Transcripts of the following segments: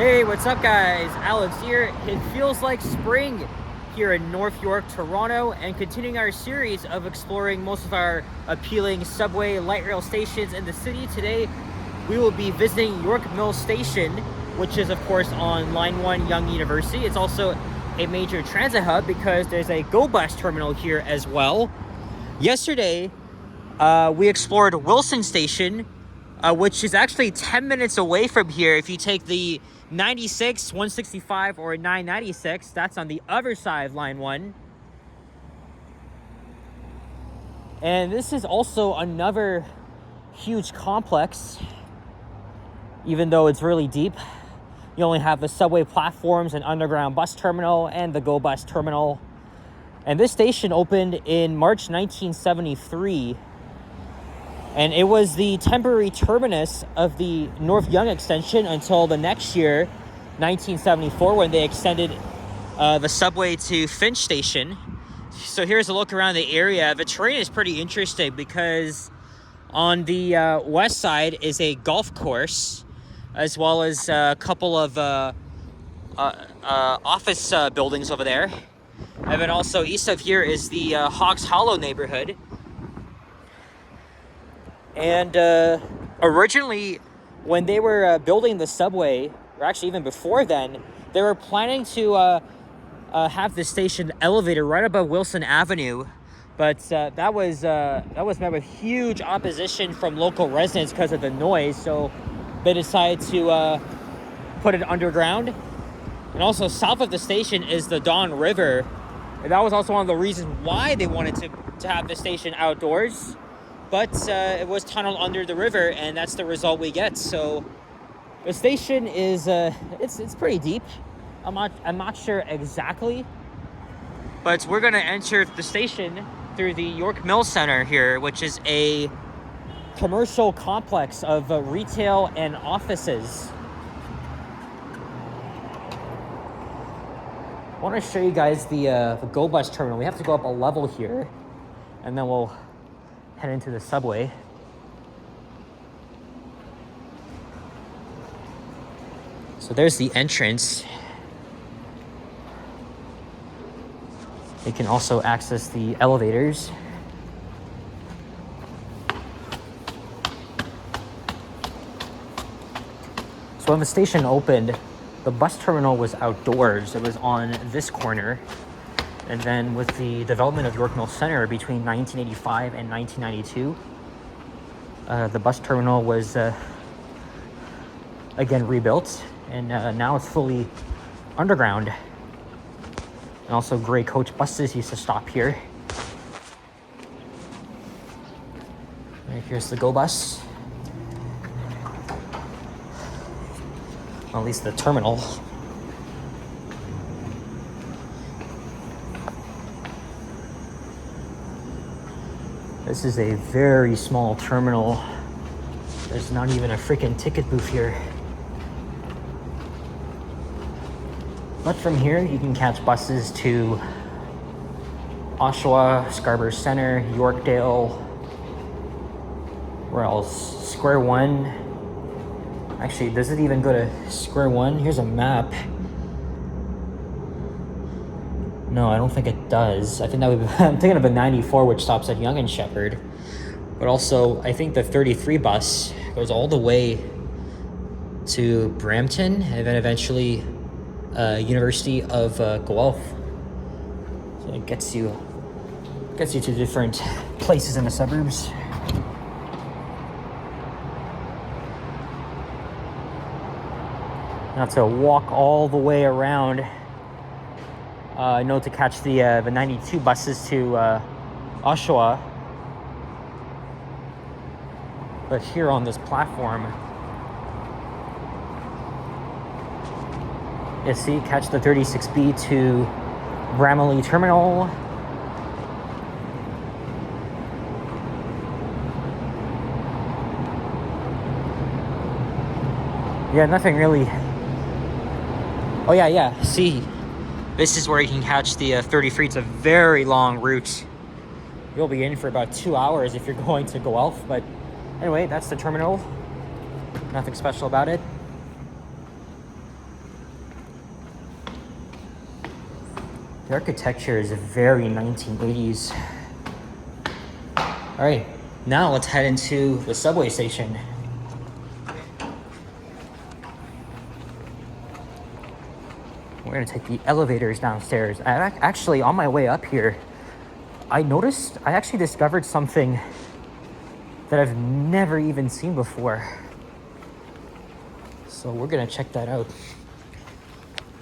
Hey, what's up guys? Alex here. It feels like spring here in North York, Toronto, and continuing our series of exploring most of our appealing subway light rail stations in the city. Today, we will be visiting York Mill Station, which is of course on Line 1 Yonge-University. It's also a major transit hub because there's a GO bus terminal here as well. Yesterday, we explored Wilson Station, which is actually 10 minutes away from here. If you take the 96, 165, or 996, that's on the other side of Line 1. And this is also another huge complex, even though it's really deep. You only have the subway platforms, an underground bus terminal, and the GO bus terminal. And this station opened in March 1973. And it was the temporary terminus of the North Yonge extension until the next year, 1974, when they extended the subway to Finch Station. So here's a look around the area. The terrain is pretty interesting because on the west side is a golf course, as well as a couple of office buildings over there. And then also east of here is the Hawks Hollow neighborhood. And originally, when they were building the subway, or actually even before then, they were planning to have the station elevated right above Wilson Avenue, but that was met with huge opposition from local residents because of the noise. So they decided to put it underground. And also south of the station is the Don River, and that was also one of the reasons why they wanted to have the station outdoors. But it was tunneled under the river, and that's the result we get. So the station is it's pretty deep. I'm not sure exactly, but we're gonna enter the station through the York Mill Center here, which is a commercial complex of retail and offices. I want to show you guys the GO bus terminal. We have to go up a level here, and then we'll head into the subway. So there's the entrance. You can also access the elevators. So when the station opened, the bus terminal was outdoors. It was on this corner. And then with the development of York Mill Center between 1985 and 1992, the bus terminal was again rebuilt, and now it's fully underground. And also gray coach buses used to stop here. Right, here's the GO bus. Well, at least the terminal. This is a very small terminal. There's not even a freaking ticket booth here. But from here, you can catch buses to Oshawa, Scarborough Center, Yorkdale, where else? Square One. Actually, does it even go to Square One? Here's a map. No, I don't think it does. I think that would be, I'm thinking of the 94, which stops at Yonge and Shepherd. But also, I think the 33 bus goes all the way to Brampton, and then eventually University of Guelph. So it gets you to different places in the suburbs. Now to walk all the way around. I know to catch the 92 buses to Oshawa. But here on this platform, you see, catch the 36B to Bramalea Terminal. Yeah, nothing really. Oh yeah, see. This is where you can catch the 33. It's a very long route. You'll be in for about 2 hours if you're going to Guelph. But anyway, that's the terminal. Nothing special about it. The architecture is very 1980s. All right, now let's head into the subway station. We're gonna take the elevators downstairs. Actually, on my way up here, I actually discovered something that I've never even seen before. So we're gonna check that out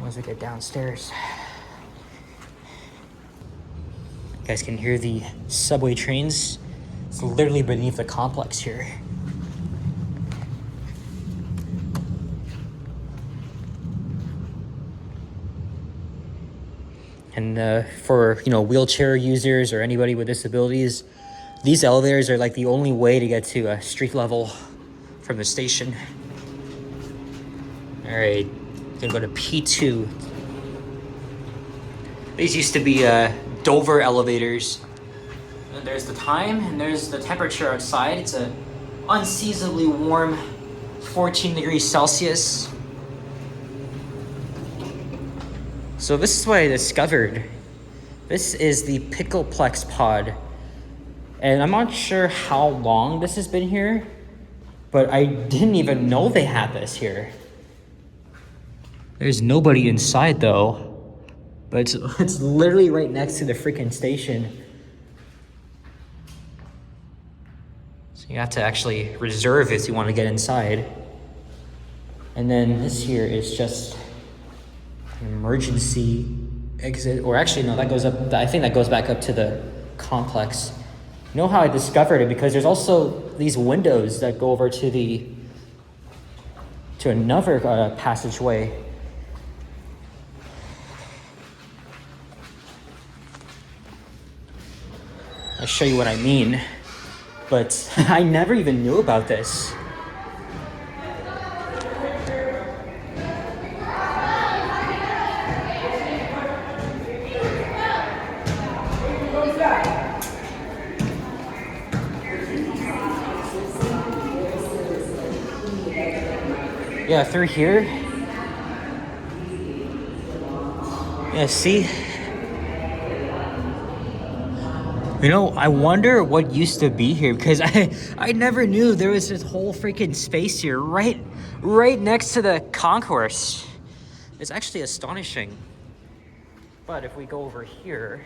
once we get downstairs. You guys can hear the subway trains. It's literally beneath the complex here. And for wheelchair users or anybody with disabilities, these elevators are like the only way to get to street level from the station. All right, gonna go to P2. These used to be Dover elevators. And there's the time and there's the temperature outside. It's a unseasonably warm 14 degrees Celsius. So this is what I discovered. This is the Pickleplex pod. And I'm not sure how long this has been here, but I didn't even know they had this here. There's nobody inside though, but it's literally right next to the freaking station. So you have to actually reserve if you want to get inside. And then this here is just an emergency exit, or actually no, that goes up, I think that goes back up to the complex. You know how I discovered it? Because there's also these windows that go over to another passageway. I'll show you what I mean, but I never even knew about this. Yeah, through here. Yeah, see? I wonder what used to be here, because I never knew there was this whole freaking space here right next to the concourse. It's actually astonishing. But if we go over here,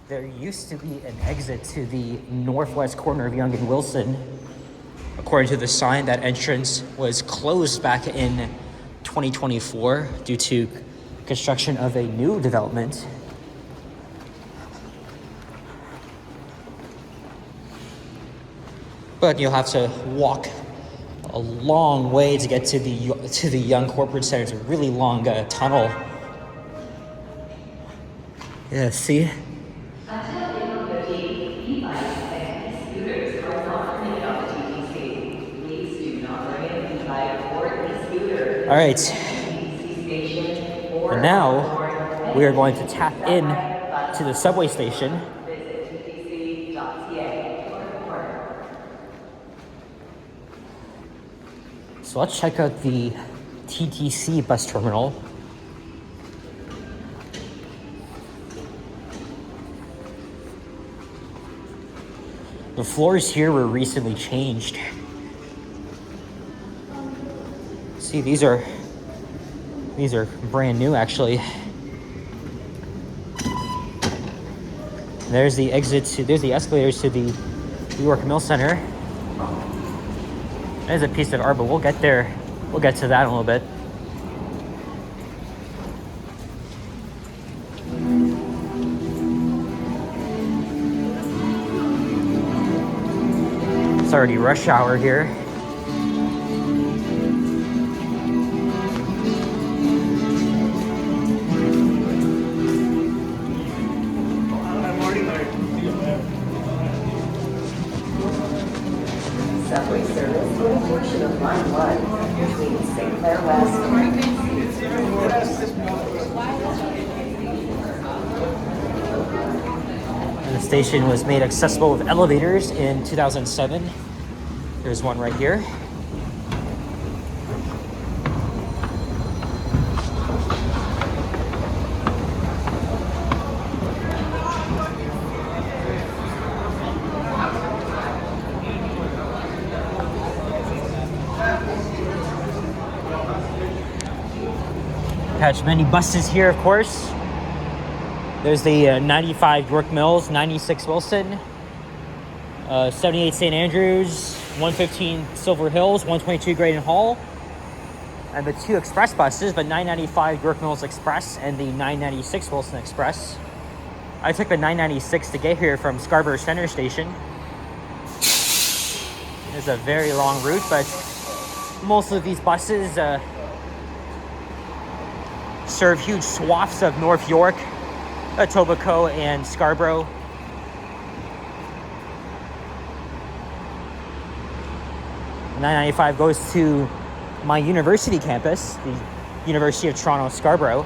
there used to be an exit to the northwest corner of Yonge and Wilson. According to the sign, that entrance was closed back in 2024 due to construction of a new development. But you'll have to walk a long way to get to the Yonge Corporate Center. It's a really long tunnel. Yeah, see? Until April 15th, e-bikes and e-scooters are not permitted on the TTC. Please do not bring an e-bike or e-scooter. All right. And now we are going to tap in to the subway station. Visit ttc.ca. So let's check out the TTC bus terminal. The floors here were recently changed. See, these are brand new actually. There's the there's the escalators to the New York Mill Center. There's a piece of art, but we'll get there. We'll get to that in a little bit. It's already rush hour here. Subway service for a portion of Line 1 between St. Clair West And the station was made accessible with elevators in 2007. There's one right here. Catch many buses here, of course. There's the 95 York Mills, 96 Wilson, 78 St. Andrews, 115 Silver Hills, 122 Graydon Hall, and the 2 express buses, the 995 York Mills Express and the 996 Wilson Express. I took the 996 to get here from Scarborough Center Station. It's a very long route, but most of these buses serve huge swaths of North York, Etobicoke, and Scarborough. The 995 goes to my university campus, the University of Toronto, Scarborough.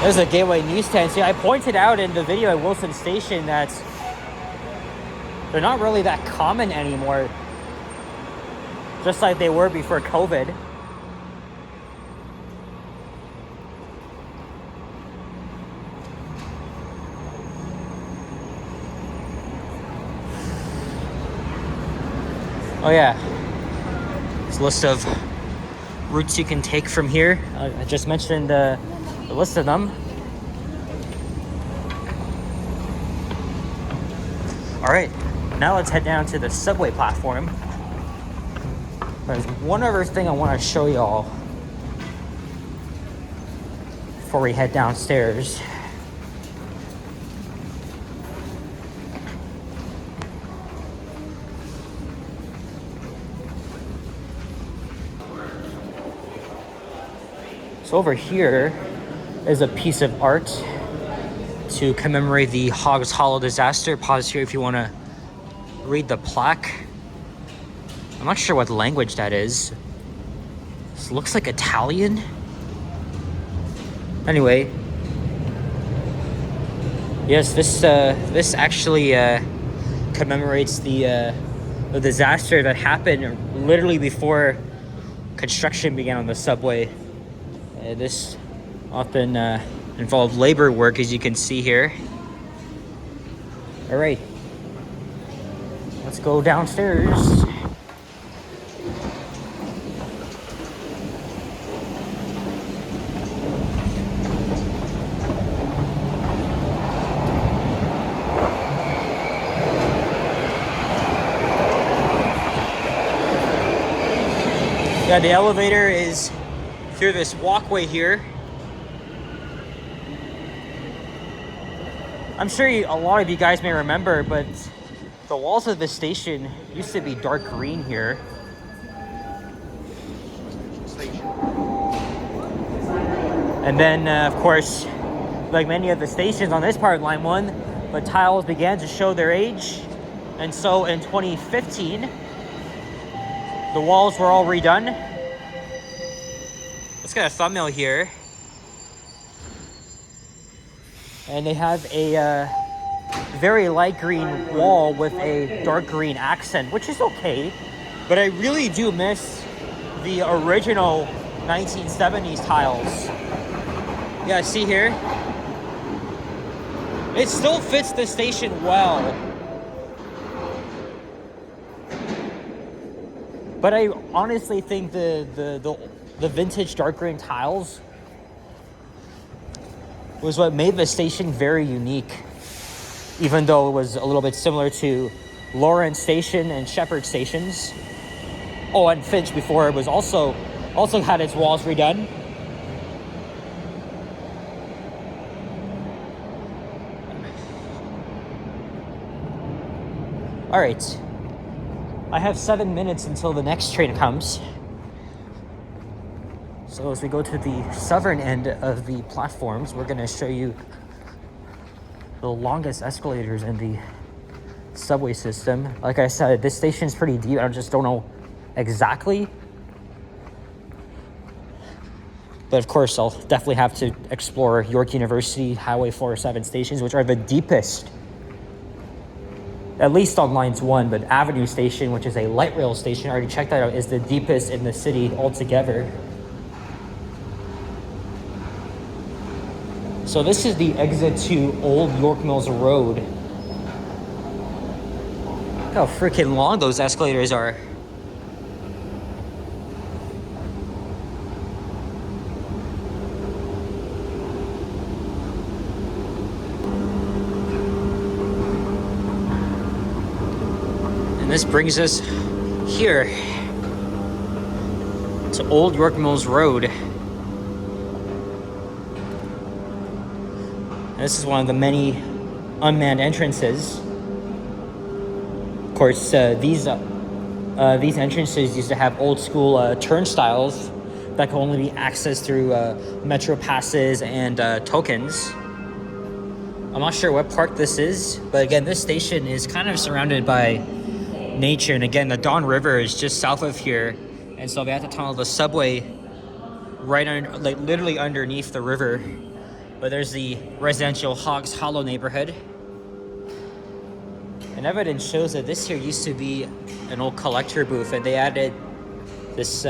There's a Gateway newsstand. See, I pointed out in the video at Wilson Station that they're not really that common anymore, just like they were before COVID. Oh yeah, there's a list of routes you can take from here. I just mentioned the list of them. All right, now let's head down to the subway platform. There's one other thing I want to show y'all before we head downstairs. So over here is a piece of art to commemorate the Hogs Hollow disaster. Pause here if you want to read the plaque. I'm not sure what language that is. This looks like Italian. Anyway, yes, this actually commemorates the disaster that happened literally before construction began on the subway. This often involved labor work, as you can see here. All right, let's go downstairs. Yeah, the elevator is through this walkway here. I'm sure a lot of you guys may remember, but the walls of the station used to be dark green here. And then, of course, like many of the stations on this part of Line 1, the tiles began to show their age. And so in 2015, the walls were all redone. Let's get a thumbnail here. And they have a very light green wall with a dark green accent, which is okay. But I really do miss the original 1970s tiles. Yeah, see here? It still fits the station well. But I honestly think the vintage dark green tiles was what made the station very unique, even though it was a little bit similar to Lawrence Station and Shepherd stations. Oh, and Finch before it was also had its walls redone. All right, I have 7 minutes until the next train comes. So as we go to the southern end of the platforms, we're going to show you the longest escalators in the subway system. Like I said, this station is pretty deep. I just don't know exactly. But of course, I'll definitely have to explore York-University, Highway 407 stations, which are the deepest at least on lines 1, but Avenue Station, which is a light rail station, I already checked that out, is the deepest in the city altogether. So this is the exit to Old York Mills Road. Look how freaking long those escalators are. And this brings us here to Old York Mills Road. This is one of the many unmanned entrances. Of course, these entrances used to have old school turnstiles that could only be accessed through metro passes and tokens. I'm not sure what park this is, but again, this station is kind of surrounded by nature. And again, the Don River is just south of here, and so they have to tunnel the subway right under, like literally underneath the river. But there's the residential Hogs Hollow neighborhood. And evidence shows that this here used to be an old collector booth, and they added this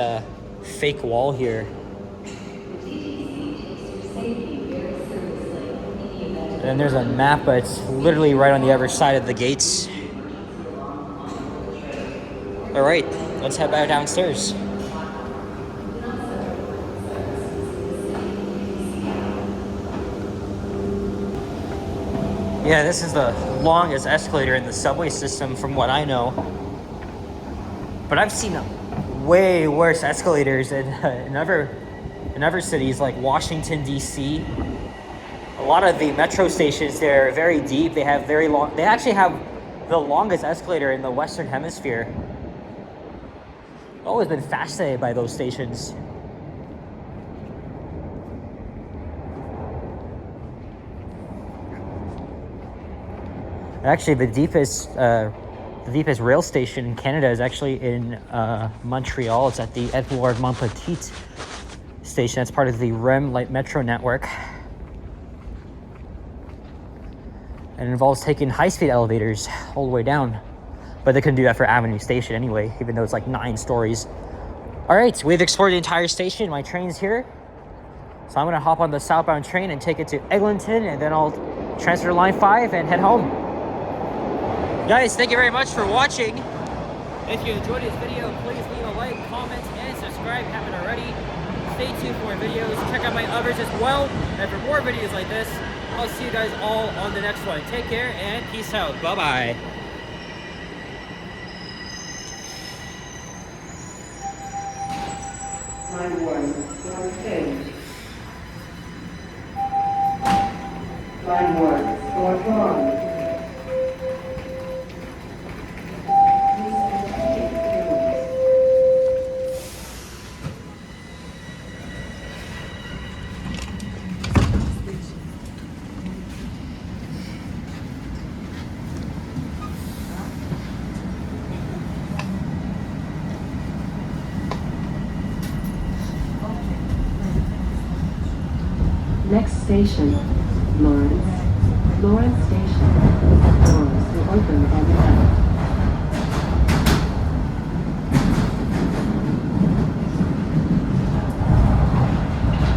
fake wall here. And then there's a map, but it's literally right on the other side of the gates. All right, let's head back downstairs. Yeah, this is the longest escalator in the subway system from what I know. But I've seen way worse escalators in other cities like Washington, D.C. A lot of the metro stations, they're very deep. They have very long, they actually have the longest escalator in the Western Hemisphere. I've always been fascinated by those stations. Actually, the deepest rail station in Canada is actually in Montreal. It's at the Edouard Montpetit station. That's part of the REM Light Metro network. And it involves taking high-speed elevators all the way down. But they couldn't do that for Avenue Station anyway, even though it's like 9 stories. All right, we've explored the entire station. My train's here. So I'm gonna hop on the southbound train and take it to Eglinton, and then I'll transfer to line 5 and head home. Guys, thank you very much for watching. If you enjoyed this video, please leave a like, comment, and subscribe if you haven't already. Stay tuned for more videos. Check out my others as well. And for more videos like this, I'll see you guys all on the next one. Take care and peace out. Bye-bye. Line 1, door change. Line 1, door wrong. Next station, Lawrence. Lawrence Station. Doors will open on the left.